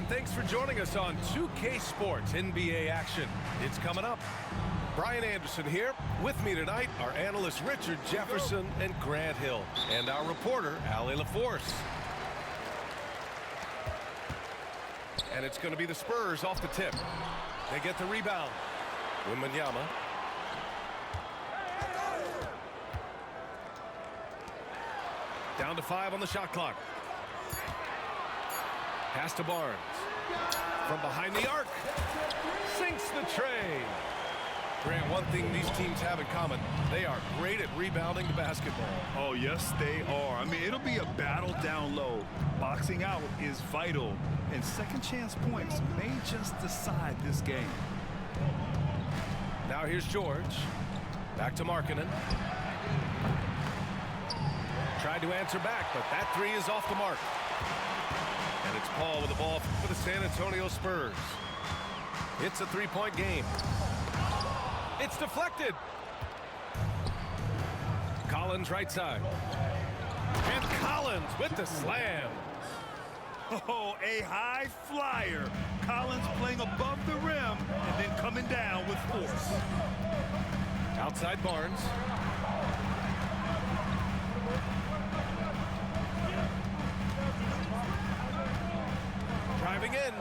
and thanks for joining us on 2K Sports NBA action. It's coming up. Brian Anderson here. With me tonight are analysts Richard Jefferson and Grant Hill, and our reporter, Allie LaForce. And it's going to be the Spurs off the tip. They get the rebound. Wembanyama. Down to 5 on the shot clock. Pass to Barnes. From behind the arc. Sinks the tray. Grant, one thing these teams have in common, they are great at rebounding the basketball. Oh, yes, they are. I mean, it'll be a battle down low. Boxing out is vital, and second chance points may just decide this game. Now here's George. Back to Markkanen. Tried to answer back, but that three is off the mark. And it's Paul with the ball for the San Antonio Spurs. It's a three-point game. It's deflected. Collins right side. And Collins with the slam. Oh, a high flyer. Collins playing above the rim and then coming down with force. Outside Barnes. Driving in.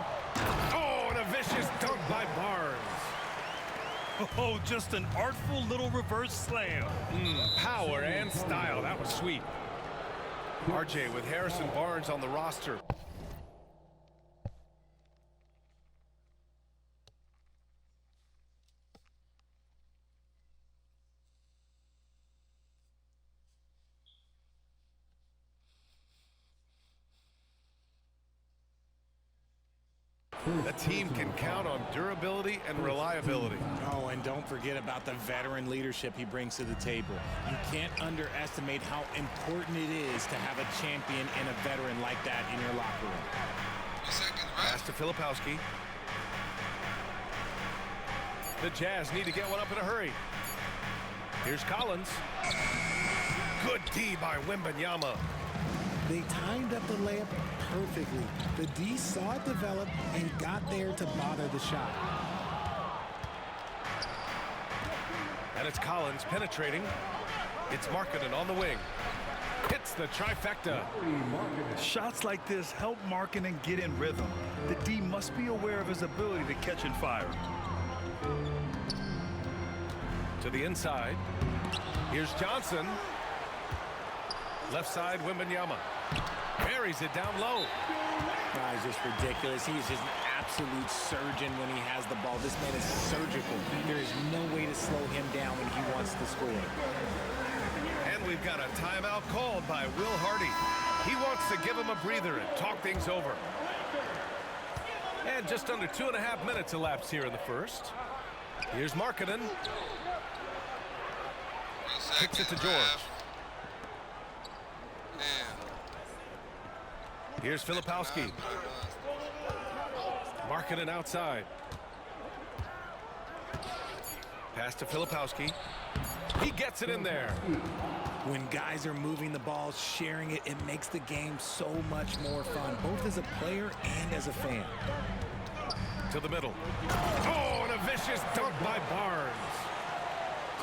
Oh, and a vicious dunk by Barnes. Oh, just an artful little reverse slam. Power and style. That was sweet. RJ with Harrison Barnes on the roster. The team can count on durability and reliability. Oh, and don't forget about the veteran leadership he brings to the table. You can't underestimate how important it is to have a champion and a veteran like that in your locker room. Pass to Filipowski. The Jazz need to get one up in a hurry. Here's Collins. Good D by Wembanyama. They timed up the layup perfectly. The D saw it develop and got there to bother the shot. And it's Collins penetrating. It's Markkanen on the wing. Hits the trifecta. Shots like this help Markkanen get in rhythm. The D must be aware of his ability to catch and fire. To the inside. Here's Johnson. Left side, Wembanyama. Buries it down low. Guy's just ridiculous. He's just an absolute surgeon when he has the ball. This man is surgical. There is no way to slow him down when he wants to score. And we've got a timeout called by Will Hardy. He wants to give him a breather and talk things over. And just under 2.5 minutes elapsed here in the first. Here's Markkanen. Kicks it to George. Here's Filipowski. Markkanen outside. Pass to Filipowski. He gets it in there. When guys are moving the ball, sharing it, it makes the game so much more fun, both as a player and as a fan. To the middle. Oh, and a vicious dunk by Barnes.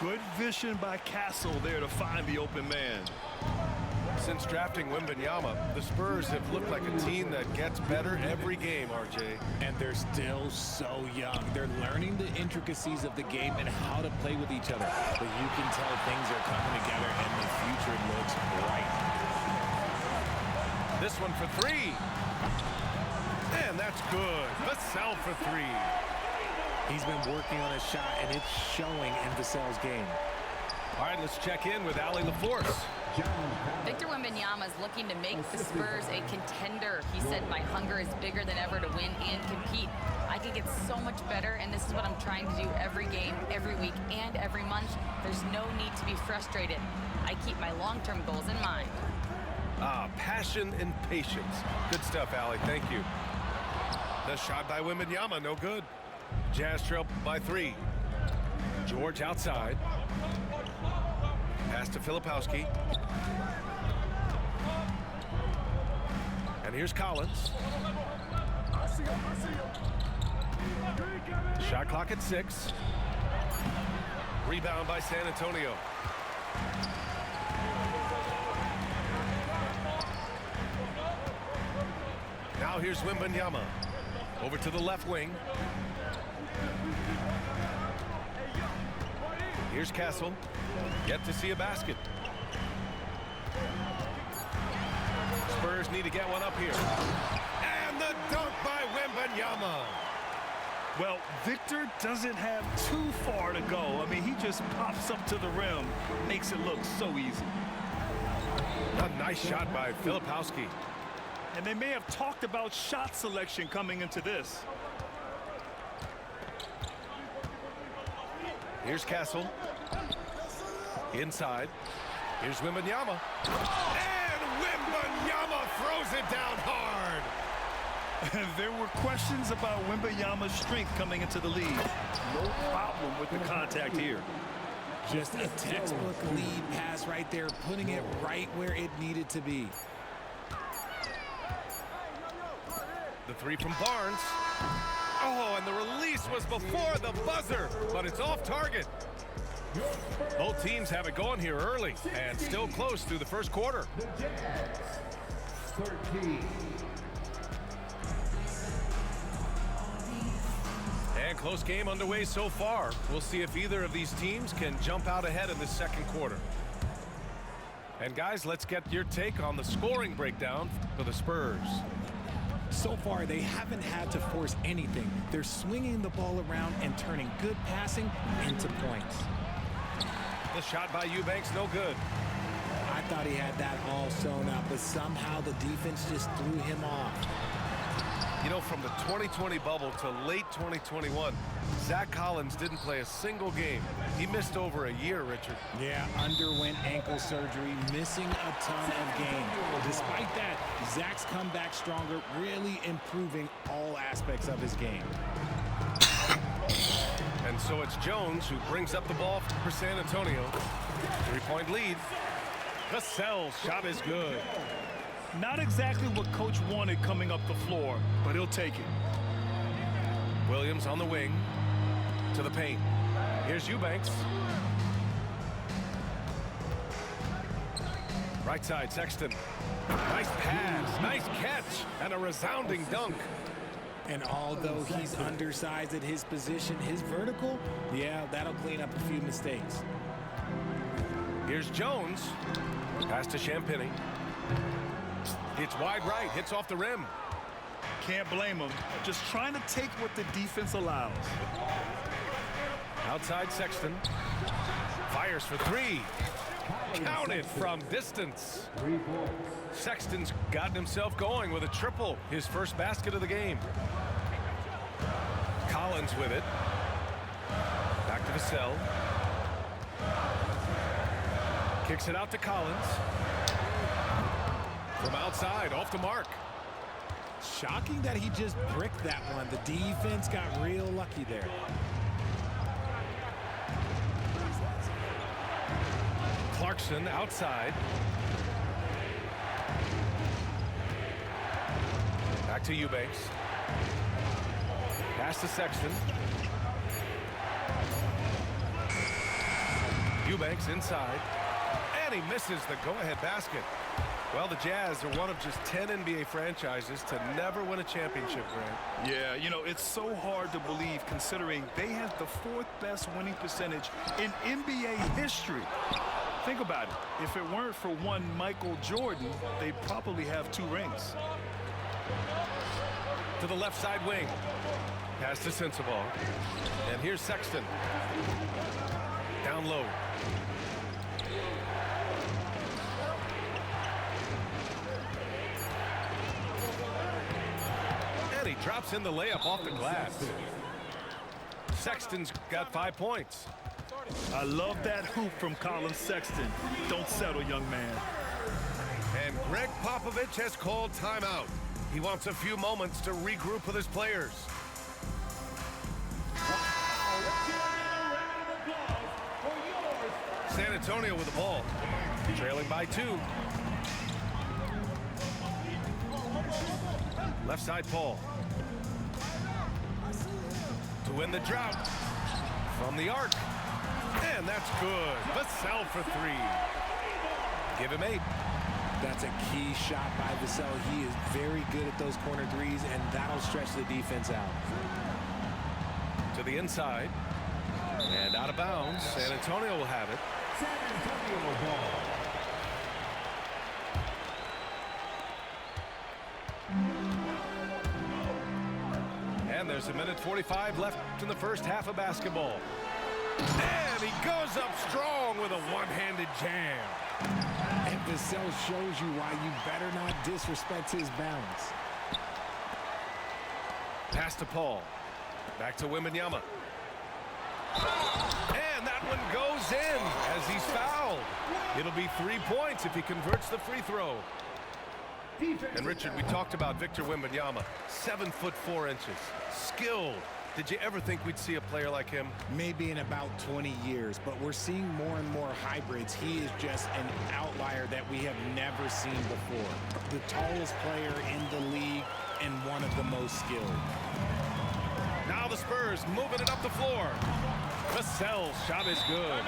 Good vision by Castle there to find the open man. Since drafting Wembanyama, the Spurs have looked like a team that gets better every game, RJ. And they're still so young. They're learning the intricacies of the game and how to play with each other. But you can tell things are coming together and the future looks bright. This one for three. And that's good. Vassell for three. He's been working on his shot, and it's showing in Vassell's game. All right, let's check in with Allie LaForce. Victor Wembanyama is looking to make the Spurs a contender. He said, my hunger is bigger than ever to win and compete. I can get so much better, and this is what I'm trying to do every game, every week, and every month. There's no need to be frustrated. I keep my long-term goals in mind. Passion and patience. Good stuff, Allie. Thank you. The shot by Wembanyama, no good. Jazz trail by 3. George outside. Pass to Filipowski. And here's Collins. Shot clock at 6. Rebound by San Antonio. Now here's Wembanyama. Over to the left wing. Here's Castle. Yet to see a basket. Spurs need to get one up here. And the dunk by Wembanyama. Well, Victor doesn't have too far to go. I mean, he just pops up to the rim, makes it look so easy. A nice shot by Filipowski. And they may have talked about shot selection coming into this. Here's Castle. Inside. Here's Wembanyama. And Wembanyama throws it down hard. There were questions about Wembanyama's strength coming into the league. No problem with the contact here. Just a textbook lead pass right there, putting it right where it needed to be. The three from Barnes. Oh, and the release was before the buzzer, but it's off target. Both teams have it going here early and still close through the first quarter. And close game underway so far. We'll see if either of these teams can jump out ahead in the second quarter. And guys, let's get your take on the scoring breakdown for the Spurs. So far, they haven't had to force anything. They're swinging the ball around and turning good passing into points. The shot by Eubanks, no good. I thought he had that all sewn up, but somehow the defense just threw him off. You know, from the 2020 bubble to late 2021, Zach Collins didn't play a single game. He missed over a year, Richard. Yeah, underwent ankle surgery, missing a ton of games. Despite that, Zach's come back stronger, really improving all aspects of his game. And so it's Jones who brings up the ball for San Antonio. 3-point lead. Cassell's shot is good. Not exactly what coach wanted coming up the floor, but he'll take it. Williams on the wing to the paint. Here's Eubanks. Right side, Sexton. Nice pass, nice catch, and a resounding dunk. And although he's undersized at his position, his vertical, yeah, that'll clean up a few mistakes. Here's Jones. Pass to Champagny. It's wide right, hits off the rim. Can't blame him. Just trying to take what the defense allows. Outside Sexton. Fires for three. Counted from distance. Sexton's gotten himself going with a triple. His first basket of the game. Collins with it. Back to Vassell. Kicks it out to Collins. From outside, off the mark. Shocking that he just bricked that one. The defense got real lucky there. Clarkson outside. Back to Eubanks. Pass to Sexton. Eubanks inside. And he misses the go-ahead basket. Well, the Jazz are one of just 10 NBA franchises to never win a championship, Grant. Yeah, you know, it's so hard to believe considering they had the 4th best winning percentage in NBA history. Think about it. If it weren't for one Michael Jordan, they'd probably have 2 rings. To the left side wing. Pass to Sensabaugh. And here's Sexton. Down low. And he drops in the layup off the glass. Sexton's got 5 points. I love that hoop from Colin Sexton. Don't settle, young man. And Greg Popovich has called timeout. He wants a few moments to regroup with his players. San Antonio with the ball, trailing by 2. Left side, Paul. to win the drought. From the arc. And that's good. Vassell for 3. Give him 8. That's a key shot by Vassell. He is very good at those corner threes, and that'll stretch the defense out. To the inside. And out of bounds. San Antonio will have it. San Antonio ball. And there's a minute 45 left in the first half of basketball. And he goes up strong with a one-handed jam. And Vassell shows you why you better not disrespect his balance. Pass to Paul. Back to Wembanyama. And that one goes in as he's fouled. It'll be 3 points if he converts the free throw. And Richard, we talked about Victor Wembanyama, 7'4", skilled. Did you ever think we'd see a player like him? Maybe in about 20 years, but we're seeing more and more hybrids. He is just an outlier that we have never seen before. The tallest player in the league and one of the most skilled. Now the Spurs moving it up the floor. Vassell's shot is good.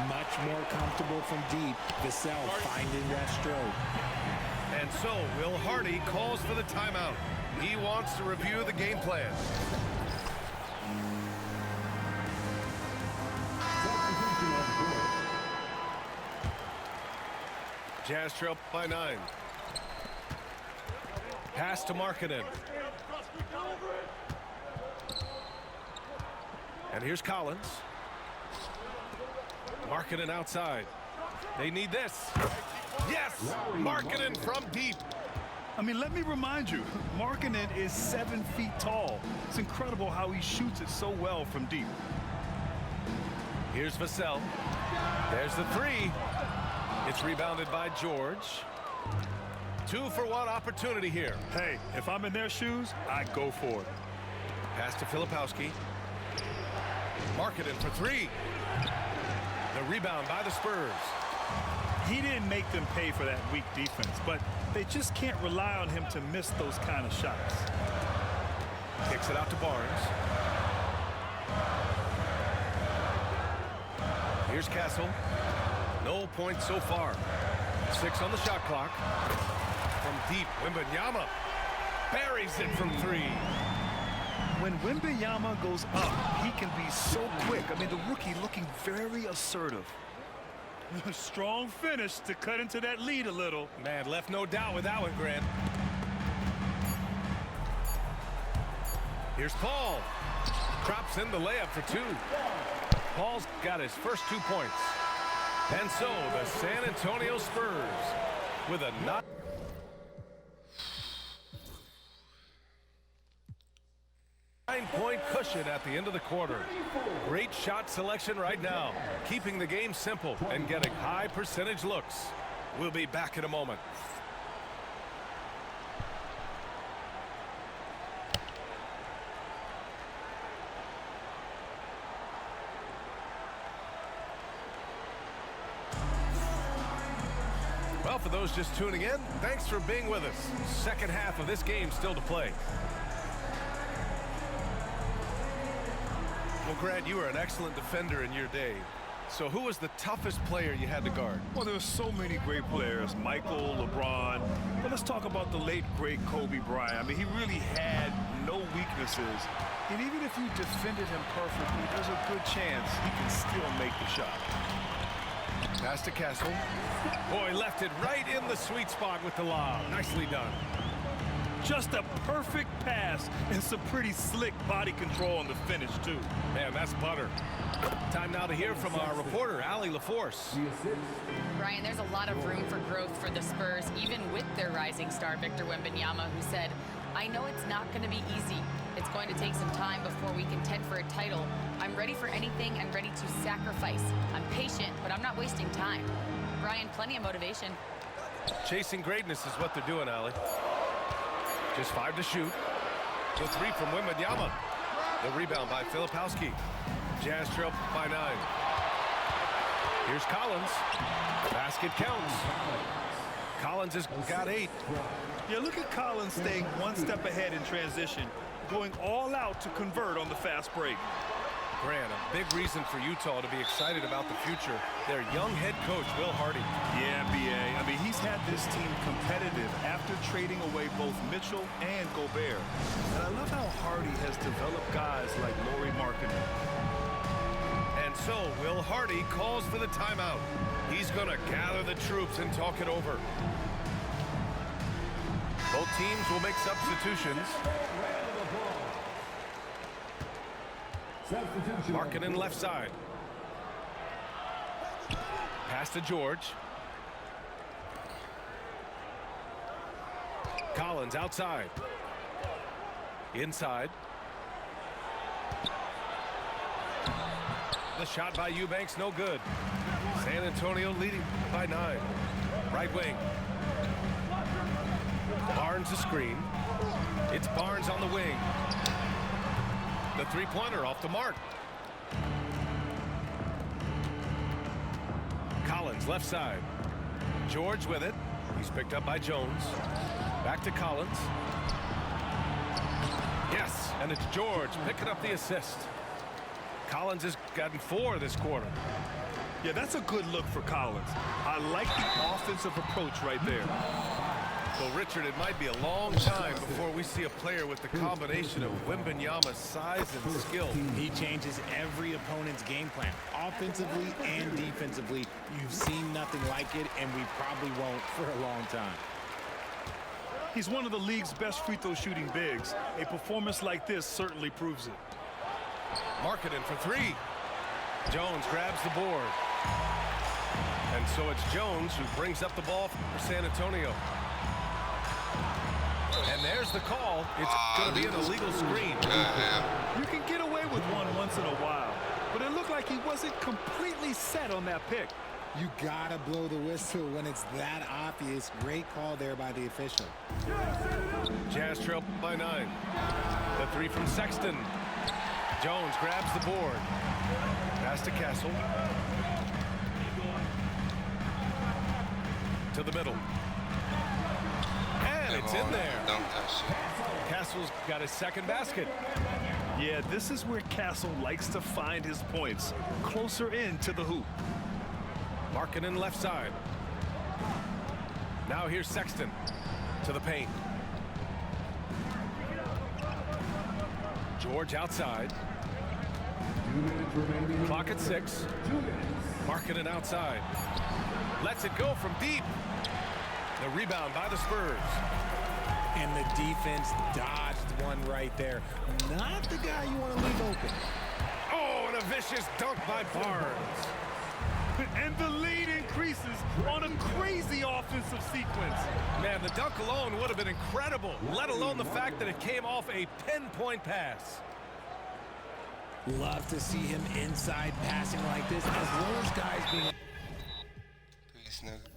Much more comfortable from deep. Vassell finding that stroke. And so Will Hardy calls for the timeout. He wants to review the game plan. Jazz trail by 9. Pass to Markkanen. And here's Collins. Markkanen outside. They need this. Yes! Markkanen from deep. I mean, let me remind you, Markkanen is 7 feet tall. It's incredible how he shoots it so well from deep. Here's Vassell. There's the 3. It's rebounded by George. 2-for-1 opportunity here. Hey, if I'm in their shoes, I'd go for it. Pass to Filipowski. Markkanen for 3. The rebound by the Spurs. He didn't make them pay for that weak defense, but they just can't rely on him to miss those kind of shots. Kicks it out to Barnes. Here's Castle. No points so far. 6 on the shot clock. From deep, Wembanyama buries it from 3. When Wembanyama goes up, he can be so quick. I mean, the rookie looking very assertive. Strong finish to cut into that lead a little. Man, left no doubt with that one, Grant. Here's Paul. Drops in the layup for 2. Paul's got his first 2 points. And so the San Antonio Spurs with a 9-point cushion at the end of the quarter. Great shot selection right now, keeping the game simple and getting high percentage looks. We'll be back in a moment. Well, for those just tuning in, thanks for being with us. Second half of this game still to play. Well, Grant, you were an excellent defender in your day. So who was the toughest player you had to guard? Well, there were so many great players, Michael, LeBron. But let's talk about the late, great Kobe Bryant. I mean, he really had no weaknesses. And even if you defended him perfectly, there's a good chance he can still make the shot. Pass to Castle. Boy, left it right in the sweet spot with the lob. Nicely done. Just a perfect pass and some pretty slick body control on the finish, too. Man, that's butter. Time now to hear from our reporter, Allie LaForce. Brian, there's a lot of room for growth for the Spurs, even with their rising star, Victor Wembanyama, who said, I know it's not going to be easy. It's going to take some time before we contend for a title. I'm ready for anything and ready to sacrifice. I'm patient, but I'm not wasting time. Brian, plenty of motivation. Chasing greatness is what they're doing, Allie. Just 5 to shoot. The 3 from Wembanyama. The rebound by Filipowski. Jazz trail by 9. Here's Collins. Basket counts. Collins has got 8. Yeah, look at Collins staying one step ahead in transition. going all out to convert on the fast break. Grant, a big reason for Utah to be excited about the future. Their young head coach, Will Hardy. Yeah, B.A. I mean, he's had this team competitive after trading away both Mitchell and Gobert. And I love how Hardy has developed guys like Lauri Markkanen. And so Will Hardy calls for the timeout. He's going to gather the troops and talk it over. Both teams will make substitutions. Markkanen left side. Pass to George. Collins outside. Inside. The shot by Eubanks, no good. San Antonio leading by 9. Right wing. Barnes a screen. It's Barnes on the wing. The three-pointer off the mark. Collins left side. George with it. He's picked up by Jones. Back to Collins. Yes, and it's George picking up the assist. Collins has gotten 4 this quarter. Yeah, that's a good look for Collins. I like the offensive approach right there. So, Richard, it might be a long time before we see a player with the combination of Wembanyama's size and skill. He changes every opponent's game plan, offensively and defensively. You've seen nothing like it, and we probably won't for a long time. He's one of the league's best free throw shooting bigs. A performance like this certainly proves it. Markkanen for 3. Jones grabs the board. And so it's Jones who brings up the ball for San Antonio. And there's the call. It's going to be an illegal screen. You can get away with one once in a while, but it looked like he wasn't completely set on that pick. You gotta blow the whistle when it's that obvious. Great call there by the official. Jazz trail by 9. The 3 from Sexton. Jones grabs the board. Pass to Castle. To the middle. And it's in there. Castle's got his second basket. Yeah, this is where Castle likes to find his points, closer in to the hoop. Markkanen left side. Now here's Sexton to the paint. George outside. Clock at 6. Markkanen outside. Lets it go from deep. The rebound by the Spurs. And the defense dodged one right there. Not the guy you want to leave open. Oh, and a vicious dunk by Barnes. And the lead increases on a crazy offensive sequence. Man, the dunk alone would have been incredible, let alone the fact that it came off a pinpoint pass. Love to see him inside passing like this, as well as guys being... Peace, nigga.